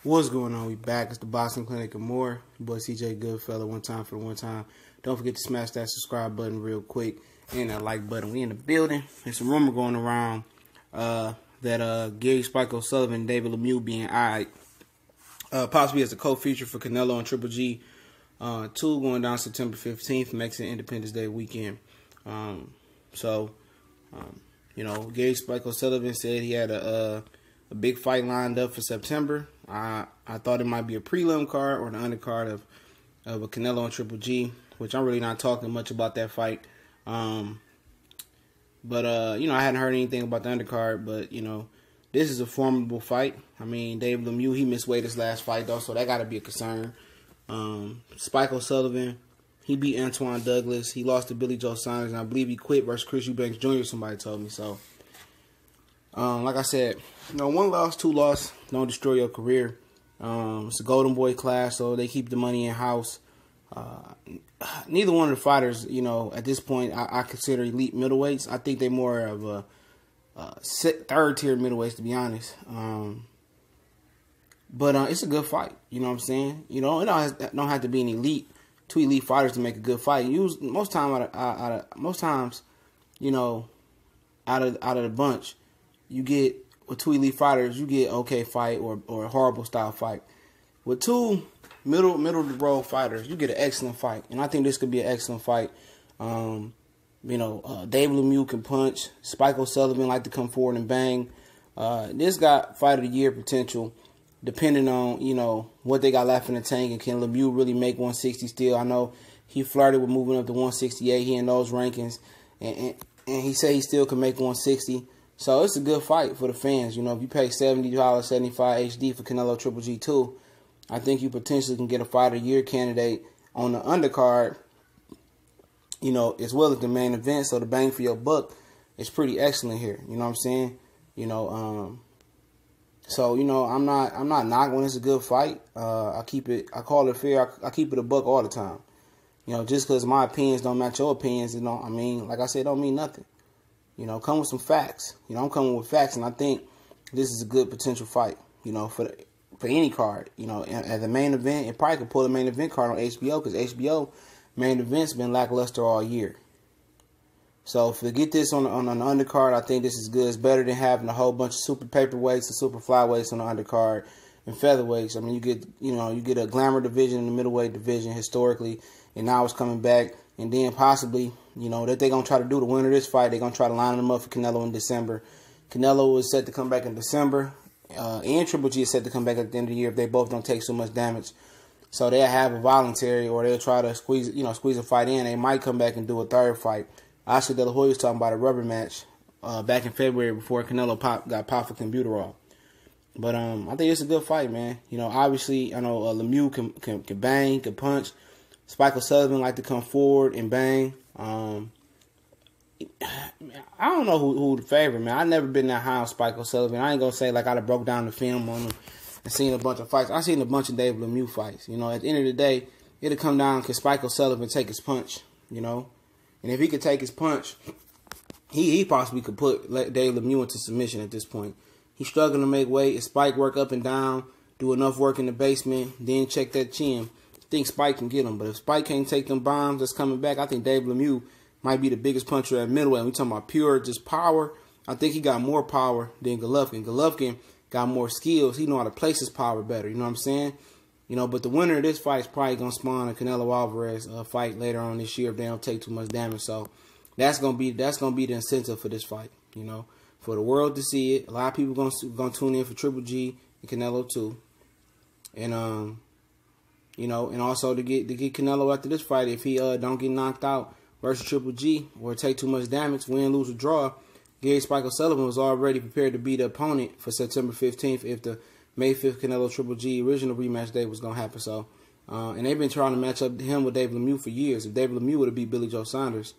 What's going on? We back. It's the Boxing Clinic and more. Your boy CJ Goodfella, one time for the one time. Don't forget to smash that subscribe button real quick and that like button. We in the building. There's a rumor going around that Gary Spike O'Sullivan and David Lemiuex being eyed possibly as a co-feature for Canelo and Triple G 2 going down September 15th, Mexican Independence Day weekend. Gary Spike O'Sullivan said he had a big fight lined up for September. I thought it might be a prelim card or the undercard of a Canelo and Triple G, which I'm really not talking much about that fight. I hadn't heard anything about the undercard, but, this is a formidable fight. I mean, David Lemiuex, he missed weight his last fight, though, so that got to be a concern. Spike O'Sullivan, he beat Antoine Douglas. He lost to Billy Joe Saunders, and I believe he quit versus Chris Eubanks Jr., somebody told me. So, like I said, one loss, two loss, don't destroy your career. It's a golden boy class, so they keep the money in-house. Neither one of the fighters, at this point, I consider elite middleweights. I think they're more of a third-tier middleweights, to be honest. But it's a good fight, you know what I'm saying? It don't have to be an elite, two elite fighters to make a good fight. Most times, out of the bunch, you get with two elite fighters, you get okay fight or a horrible style fight. With two middle of the road fighters, you get an excellent fight, and I think this could be an excellent fight. David Lemiuex can punch. Spike O'Sullivan like to come forward and bang. This got fight of the year potential, depending on what they got left in the tank, and can Lemiuex really make 160 still? I know he flirted with moving up to 168. He in those rankings, and he said he still can make 160. So it's a good fight for the fans. If you pay $70, $75 HD for Canelo Triple G 2, I think you potentially can get a fight of the year candidate on the undercard, as well as the main event. So the bang for your buck is pretty excellent here. You know what I'm saying? I'm not knocking when it's a good fight. I call it fair. I keep it a buck all the time. Just because my opinions don't match your opinions, like I said, it don't mean nothing. Come with some facts. I'm coming with facts, and I think this is a good potential fight, for any card. At the main event, it probably could pull the main event card on HBO, because HBO main event's been lackluster all year. So if we get this on an undercard, I think this is good. It's better than having a whole bunch of super paperweights and super flyweights on the undercard and featherweights. I mean, you get a glamour division in the middleweight division historically, and now it's coming back. And then possibly, that they're going to try to do the winner of this fight. They're going to try to line them up for Canelo in December. Canelo is set to come back in December. And Triple G is set to come back at the end of the year if they both don't take so much damage. So they'll have a voluntary, or they'll try to squeeze a fight in. They might come back and do a third fight. Oscar De La Hoya was talking about a rubber match back in February before Canelo got popped for Clenbuterol. But I think it's a good fight, man. Obviously, I know Lemiuex can bang, can punch. Spike O'Sullivan like to come forward and bang. I don't know who the favorite, man. I've never been that high on Spike O'Sullivan. I ain't going to say like I'd have broke down the film on him and seen a bunch of fights. I've seen a bunch of David Lemiuex fights. At the end of the day, it'll come down to Spike O'Sullivan take his punch, And if he could take his punch, he possibly could put David Lemiuex into submission at this point. He's struggling to make weight. If Spike work up and down, do enough work in the basement, then check that chin, I think Spike can get him. But if Spike can't take them bombs that's coming back, I think David Lemiuex might be the biggest puncher at middleweight. We talking about pure just power. I think he got more power than Golovkin. Golovkin got more skills. He know how to place his power better. You know what I'm saying? But the winner of this fight is probably going to spawn a Canelo Alvarez fight later on this year if they don't take too much damage. So that's going to be the incentive for this fight, for the world to see it. A lot of people going to tune in for Triple G and Canelo too. And and also to get Canelo after this fight, if he don't get knocked out versus Triple G or take too much damage, win, lose, or draw, Gary Spike O'Sullivan was already prepared to be the opponent for September 15th if the May 5th Canelo Triple G original rematch day was going to happen. So, and they've been trying to match up him with David Lemiuex for years. If David Lemiuex would have beat Billy Joe Saunders,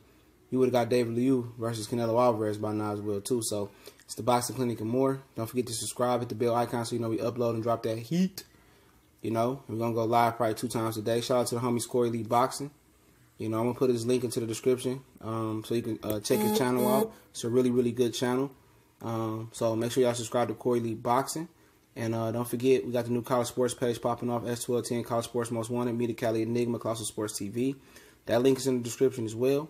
you would have got David Lemiuex versus Canelo Alvarez by now as well too. So it's the Boxing Clinic and more. Don't forget to subscribe, hit the bell icon so we upload and drop that heat. We're going to go live probably 2 times a day. Shout out to the homies Cory Lee Boxing. I'm going to put his link into the description so you can check his channel out. It's a really, really good channel. So make sure y'all subscribe to Cory Lee Boxing. And don't forget, we got the new college sports page popping off, S1210 College Sports Most Wanted, Meet the Cali Enigma, Colossal Sports TV. That link is in the description as well.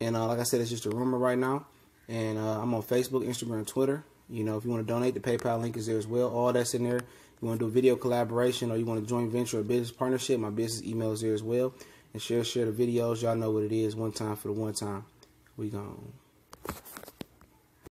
And like I said, it's just a rumor right now. And I'm on Facebook, Instagram, Twitter. You know, if you want to donate, the PayPal link is there as well. All that's in there. You want to do a video collaboration or you want to joint venture or business partnership, my business email is there as well. And share the videos. Y'all know what it is. One time for the one time. We gone.